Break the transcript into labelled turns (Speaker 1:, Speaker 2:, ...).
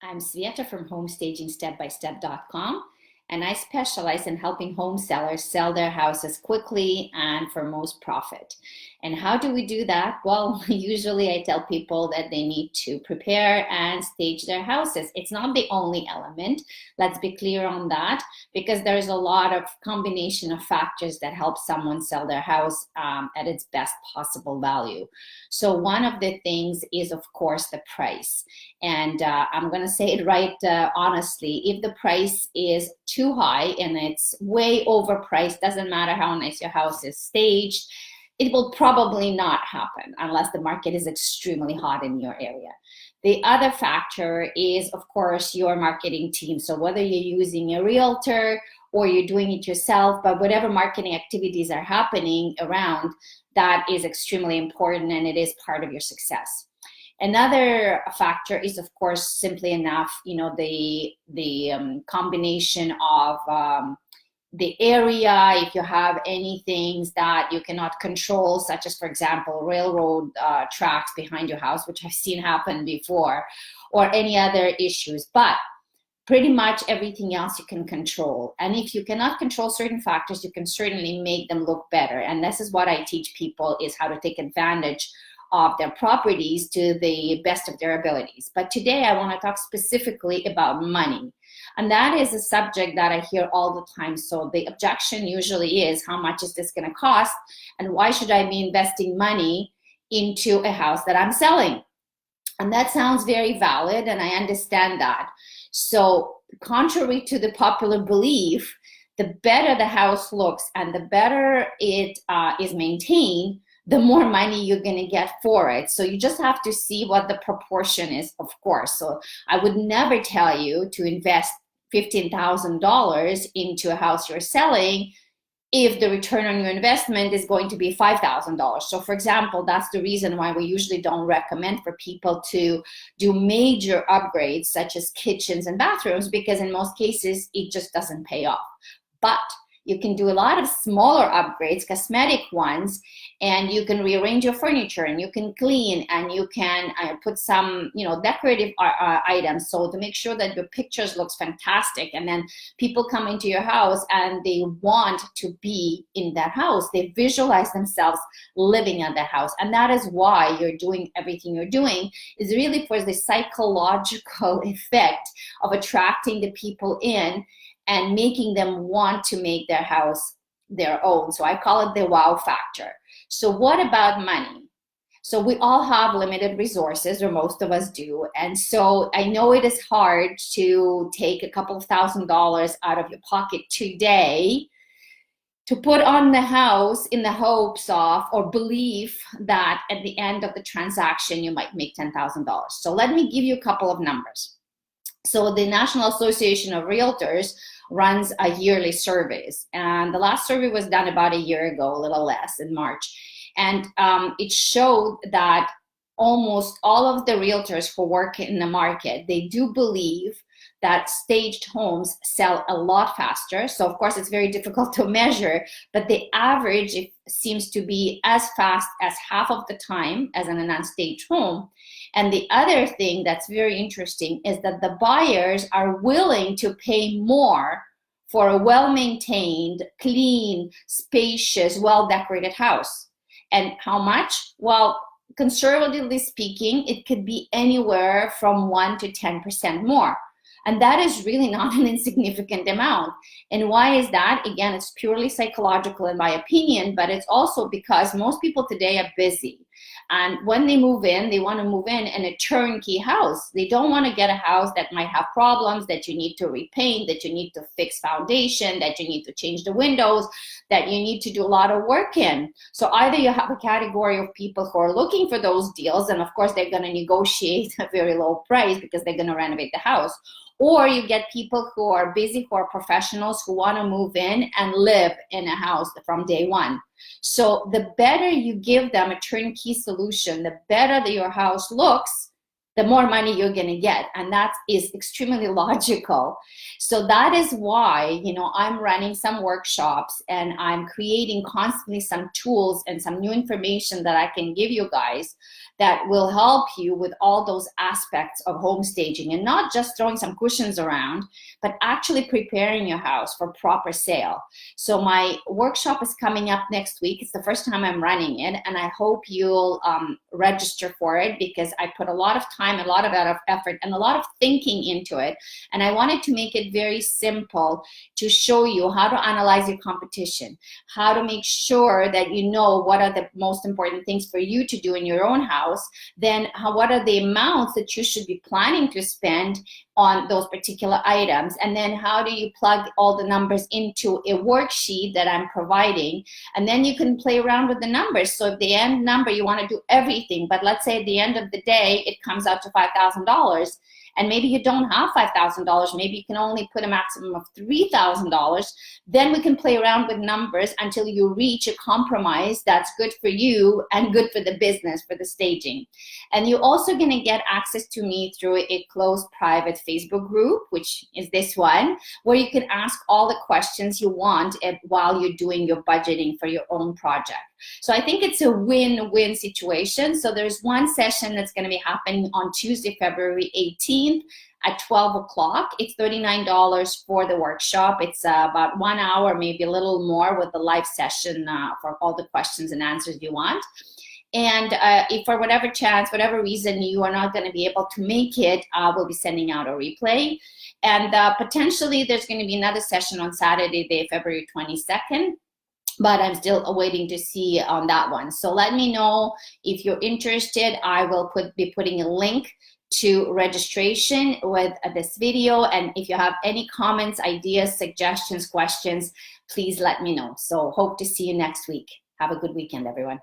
Speaker 1: I'm Sveta from homestagingstepbystep.com, and I specialize in helping home sellers sell their houses quickly and for most profit. And how do we do that? Well, usually I tell people that they need to prepare and stage their houses. It's not the only element. Let's be clear on that, because there's a lot of combination of factors that help someone sell their house at its best possible value. So one of the things is, of course, the price. And I'm going to say it right honestly, if the price is too high and it's way overpriced, doesn't matter how nice your house is staged, it will probably not happen unless the market is extremely hot in your area. The other factor is, of course, your marketing team. So whether you're using a realtor or you're doing it yourself, but whatever marketing activities are happening around, that is extremely important, and it is part of your success. Another factor is, of course, simply enough, the combination of the area. If you have any things that you cannot control, such as, for example, railroad tracks behind your house, which I've seen happen before, or any other issues. But pretty much everything else you can control. And if you cannot control certain factors, you can certainly make them look better. And this is what I teach people, is how to take advantage of their properties to the best of their abilities. But today I want to talk specifically about money. And that is a subject that I hear all the time. So the objection usually is, how much is this going to cost? And why should I be investing money into a house that I'm selling? And that sounds very valid, and I understand that. So contrary to the popular belief, the better the house looks and the better it is maintained, the more money you're going to get for it. So you just have to see what the proportion is, of course. So I would never tell you to invest $15,000 into a house you're selling if the return on your investment is going to be $5,000. So for example, that's the reason why we usually don't recommend for people to do major upgrades such as kitchens and bathrooms, because in most cases, it just doesn't pay off. But you can do a lot of smaller upgrades, cosmetic ones, and you can rearrange your furniture, and you can clean, and you can put some, decorative items, so to make sure that your pictures looks fantastic. And then people come into your house and they want to be in that house. They visualize themselves living in that house. And that is why you're doing everything you're doing, is really for the psychological effect of attracting the people in and making them want to make their house their own. So I call it the wow factor. So what about money? So we all have limited resources, or most of us do. And so I know it is hard to take a couple of $1,000s out of your pocket today to put on the house in the hopes of, or belief that at the end of the transaction, you might make $10,000. So let me give you a couple of numbers. So the National Association of Realtors runs a yearly surveys, and the last survey was done about a year ago, a little less, in March, and it showed that almost all of the realtors who work in the market, they do believe that staged homes sell a lot faster. So of course it's very difficult to measure, but the average seems to be as fast as half of the time as in an unstaged home. And the other thing that's very interesting is that the buyers are willing to pay more for a well-maintained, clean, spacious, well-decorated house. And how much? Well, conservatively speaking, it could be anywhere from 1 to 10% more. And that is really not an insignificant amount. And why is that? Again, it's purely psychological in my opinion, but it's also because most people today are busy. And when they move in, they want to move in a turnkey house. They don't want to get a house that might have problems, that you need to repaint, that you need to fix foundation, that you need to change the windows, that you need to do a lot of work in. So either you have a category of people who are looking for those deals, and of course they're going to negotiate a very low price because they're going to renovate the house. Or you get people who are busy, who are professionals, who want to move in and live in a house from day one. So the better you give them a turnkey solution, the better that your house looks, the more money you're going to get. And that is extremely logical. So that is why, I'm running some workshops, and I'm creating constantly some tools and some new information that I can give you guys that will help you with all those aspects of home staging, and not just throwing some cushions around, but actually preparing your house for proper sale. So my workshop is coming up next week. It's the first time I'm running it, and I hope you'll register for it, because I put a lot of time, a lot of effort, and a lot of thinking into it. And I wanted to make it very simple to show you how to analyze your competition, how to make sure that you know what are the most important things for you to do in your own house, then what are the amounts that you should be planning to spend on those particular items, and then how do you plug all the numbers into a worksheet that I'm providing, and then you can play around with the numbers. So if the end number, you want to do everything, but let's say at the end of the day it comes out to $5,000, and maybe you don't have $5,000, maybe you can only put a maximum of $3,000, then we can play around with numbers until you reach a compromise that's good for you and good for the business, for the staging. And you're also going to get access to me through a closed private Facebook group, which is this one, where you can ask all the questions you want while you're doing your budgeting for your own project. So I think it's a win-win situation. So there's one session that's going to be happening on Tuesday, February 18th at 12 o'clock. It's $39 for the workshop. It's about 1 hour, maybe a little more, with the live session for all the questions and answers you want. And if for whatever chance, whatever reason you are not going to be able to make it, we'll be sending out a replay. And potentially there's going to be another session on Saturday, February 22nd. But I'm still waiting to see on that one. So let me know if you're interested. I will be putting a link to registration with this video. And if you have any comments, ideas, suggestions, questions, please let me know. So hope to see you next week. Have a good weekend, everyone.